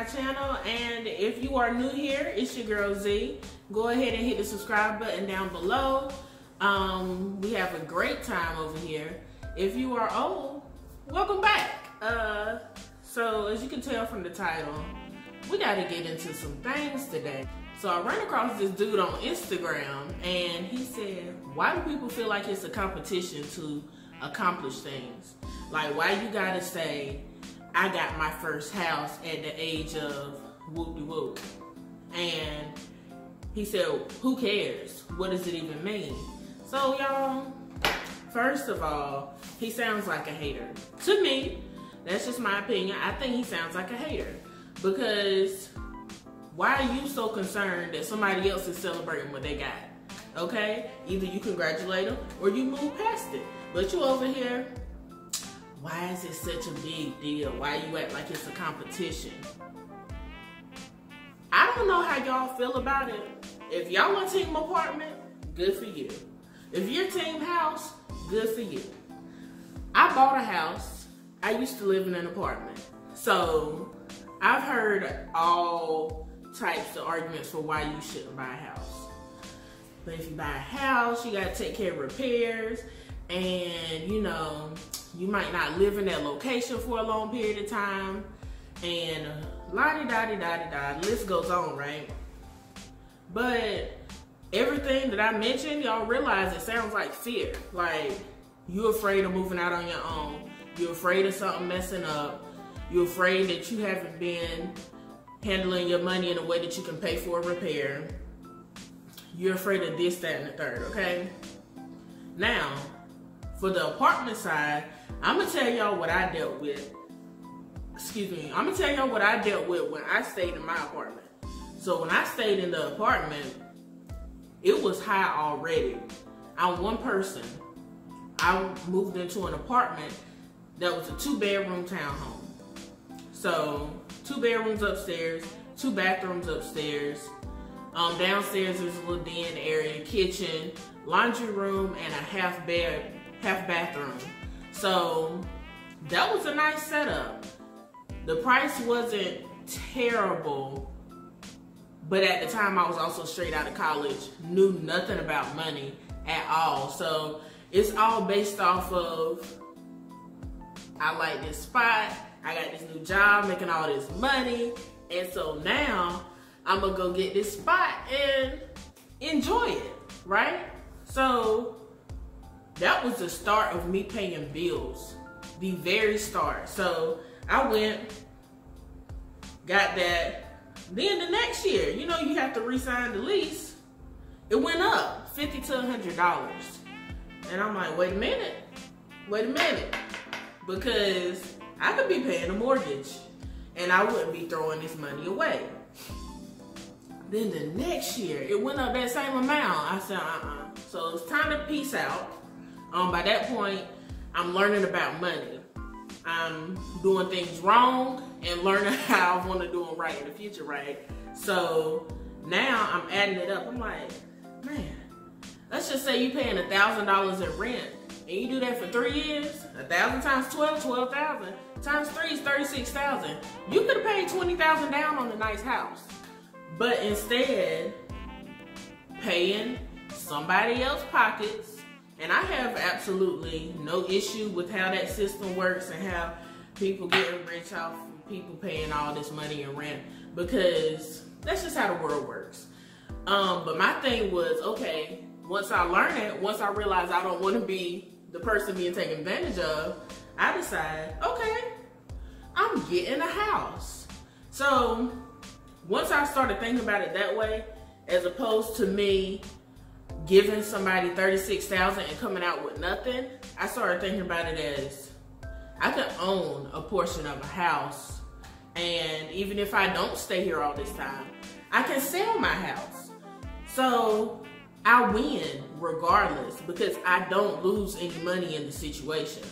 my channel, and if you are new here, it's your girl Z. Go ahead and hit the subscribe button down below. We have a great time over here. If you are old, welcome back. So as you can tell from the title, we got to get into some things today. So I ran across this dude on Instagram, and he said, why do people feel like it's a competition to accomplish things? Like, why you gotta say, I got my first house at the age of whoop-de-whoop? And he said, who cares? What does it even mean? So y'all, first of all, he sounds like a hater. To me, that's just my opinion. I think he sounds like a hater. Because why are you so concerned that somebody else is celebrating what they got? Okay? Either you congratulate them or you move past it. But you over here, why is it such a big deal? Why you act like it's a competition? I don't know how y'all feel about it. If y'all a team apartment, good for you. If you're team house, good for you. I bought a house. I used to live in an apartment. So I've heard all types of arguments for why you shouldn't buy a house. But if you buy a house, you gotta take care of repairs, and you know, you might not live in that location for a long period of time, and la-di-da-di-da-di-da, the list goes on, right? But everything that I mentioned, y'all realize it sounds like fear. Like, you're afraid of moving out on your own. You're afraid of something messing up. You're afraid that you haven't been handling your money in a way that you can pay for a repair. You're afraid of this, that, and the third, okay? Now, for the apartment side, I'm gonna tell y'all what I dealt with. I'm gonna tell y'all what I dealt with when I stayed in my apartment. So when I stayed in the apartment, it was high already. I'm one person. I moved into an apartment that was a 2-bedroom townhome. So 2 bedrooms upstairs, 2 bathrooms upstairs. Downstairs there's a little den area, kitchen, laundry room, and a half bathroom. So that was a nice setup. The price wasn't terrible, but at the time I was also straight out of college, knew nothing about money at all. So it's all based off of, I like this spot, I got this new job, making all this money, and so now I'm gonna go get this spot and enjoy it, right? So that was the start of me paying bills, the very start. So I went, got that. Then the next year, you know, you have to re-sign the lease. It went up $50 to $100. And I'm like, wait a minute, because I could be paying a mortgage and I wouldn't be throwing this money away. Then the next year, it went up that same amount. I said, So it's time to peace out. By that point, I'm learning about money. I'm doing things wrong and learning how I want to do them right in the future, right? So now I'm adding it up. I'm like, man, let's just say you're paying $1,000 in rent, and you do that for 3 years. 1,000 times 12, 12,000 times 3 is 36,000. You could have paid 20,000 down on a nice house, but instead paying somebody else's pockets. And I have absolutely no issue with how that system works and how people getting rich off people paying all this money in rent, because that's just how the world works. But my thing was, okay, once I learn it, once I realize I don't want to be the person being taken advantage of, I decide, okay, I'm getting a house. So once I started thinking about it that way, as opposed to me giving somebody $36,000 and coming out with nothing, I started thinking about it as I could own a portion of a house, and even if I don't stay here all this time, I can sell my house. So I win regardless, because I don't lose any money in the situation.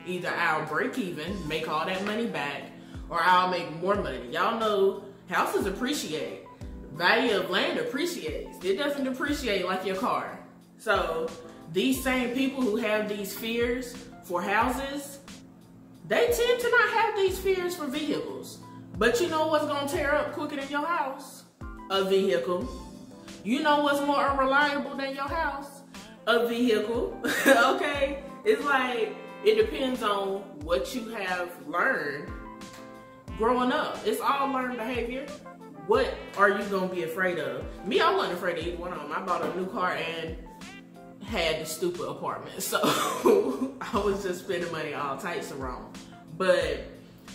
Either I'll break even, make all that money back, or I'll make more money. Y'all know houses appreciate. Value of land appreciates. It doesn't depreciate like your car. So these same people who have these fears for houses, they tend to not have these fears for vehicles. But you know what's gonna tear up quicker than your house? A vehicle. You know what's more unreliable than your house? A vehicle. Okay? It's like, it depends on what you have learned growing up. It's all learned behavior. What are you gonna be afraid of? Me, I wasn't afraid of either one of them. I bought a new car and had the stupid apartment. So I was just spending money all types of wrong. But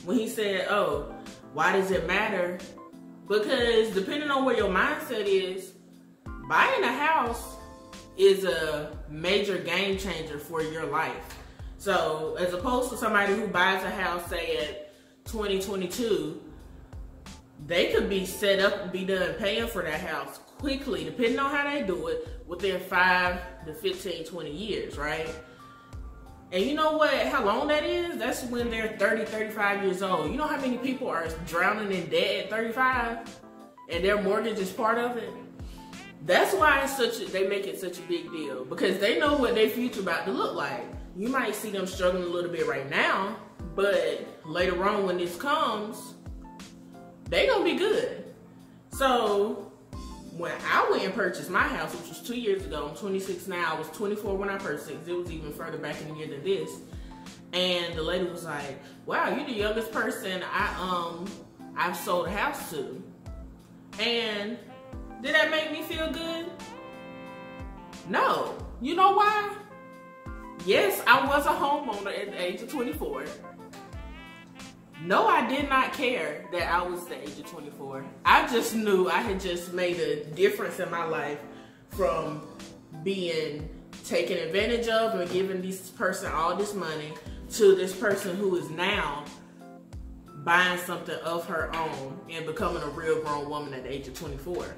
when he said, oh, why does it matter? Because depending on where your mindset is, buying a house is a major game changer for your life. So as opposed to somebody who buys a house, say at 2022, they could be set up and be done paying for that house quickly, depending on how they do it, within 5 to 15, 20 years, right? And you know what, how long that is? That's when they're 30, 35 years old. You know how many people are drowning in debt at 35 and their mortgage is part of it? That's why they make it such a big deal, because they know what their future about to look like. You might see them struggling a little bit right now, but later on when this comes, they gonna be good. So when I went and purchased my house, which was 2 years ago, I'm 26 now, I was 24 when I purchased it. It was even further back in the year than this. And the lady was like, wow, you're the youngest person I've sold a house to. And did that make me feel good? No. You know why? Yes, I was a homeowner at the age of 24. No, I did not care that I was the age of 24. I just knew I had just made a difference in my life from being taken advantage of and giving this person all this money to this person who is now buying something of her own and becoming a real grown woman at the age of 24.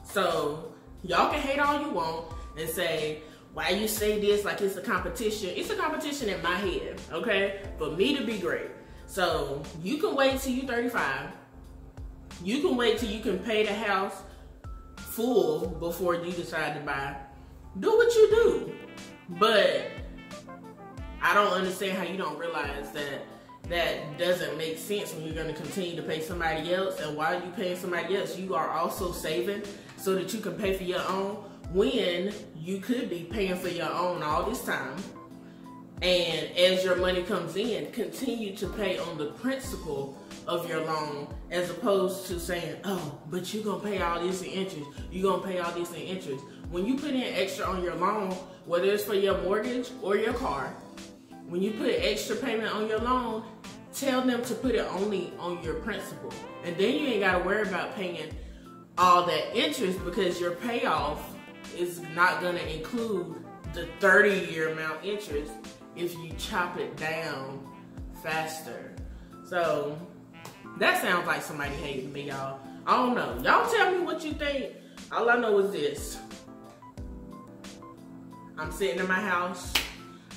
So y'all can hate all you want and say, why you say this like it's a competition? It's a competition in my head, okay? For me to be great. So you can wait till you're 35. You can wait till you can pay the house full before you decide to buy. Do what you do. But I don't understand how you don't realize that that doesn't make sense when you're going to continue to pay somebody else. And while you paying somebody else, you are also saving so that you can pay for your own, when you could be paying for your own all this time. And as your money comes in, continue to pay on the principal of your loan, as opposed to saying, oh, but you're going to pay all this in interest. You're going to pay all this in interest. When you put in extra on your loan, whether it's for your mortgage or your car, when you put extra payment on your loan, tell them to put it only on your principal. And then you ain't got to worry about paying all that interest, because your payoff is not going to include the 30-year amount interest if you chop it down faster. So that sounds like somebody hating me, y'all. I don't know. Y'all tell me what you think. All I know is this. I'm sitting in my house.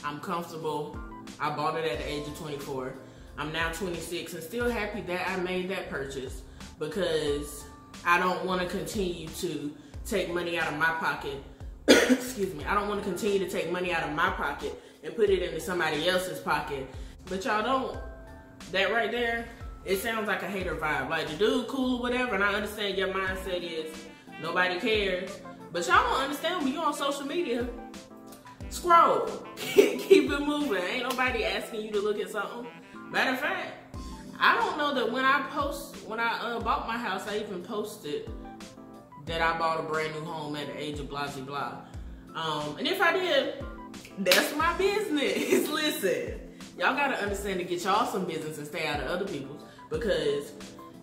I'm comfortable. I bought it at the age of 24. I'm now 26 and still happy that I made that purchase, because I don't want to continue to take money out of my pocket. Excuse me. I don't want to continue to take money out of my pocket and put it into somebody else's pocket. But y'all don't. That right there, it sounds like a hater vibe. Like, the dude cool or whatever, and I understand your mindset is nobody cares. But y'all don't understand when you're on social media. Scroll. Keep it moving. Ain't nobody asking you to look at something. Matter of fact, I don't know that when I bought my house, I even posted that I bought a brand new home at the age of blah, blah, blah. And if I did, that's my business. Listen, y'all gotta understand to get y'all some business and stay out of other people's. Because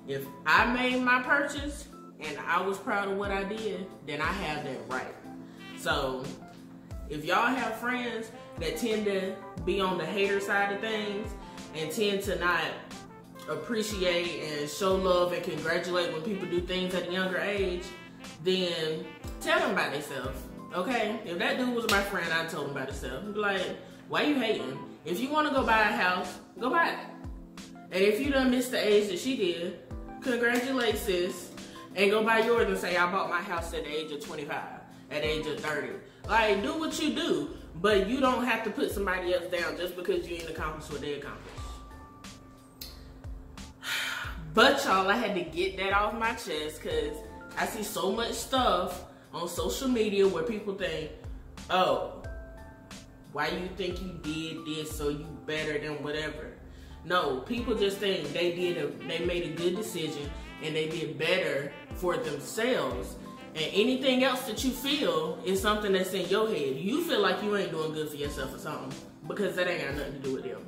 if I made my purchase and I was proud of what I did, then I have that right. So if y'all have friends that tend to be on the hater side of things and tend to not appreciate and show love and congratulate when people do things at a younger age, then tell them about themselves, okay? If that dude was my friend, I'd tell him about himself. I'd be like, why you hating? If you want to go buy a house, go buy it. And if you done missed the age that she did, congratulate sis, and go buy yours and say, I bought my house at the age of 25, at the age of 30. Like, do what you do, but you don't have to put somebody else down just because you ain't accomplished what they accomplished. But y'all, I had to get that off my chest because I see so much stuff on social media where people think, oh, why you think you did this so you better than whatever. No, people just think they made a good decision and they did better for themselves. And anything else that you feel is something that's in your head. You feel like you ain't doing good for yourself or something because that ain't got nothing to do with them.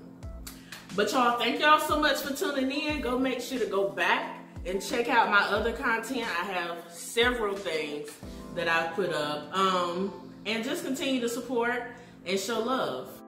But y'all, thank y'all so much for tuning in. Go make sure to go back and check out my other content. I have several things that I've put up. And just continue to support and show love.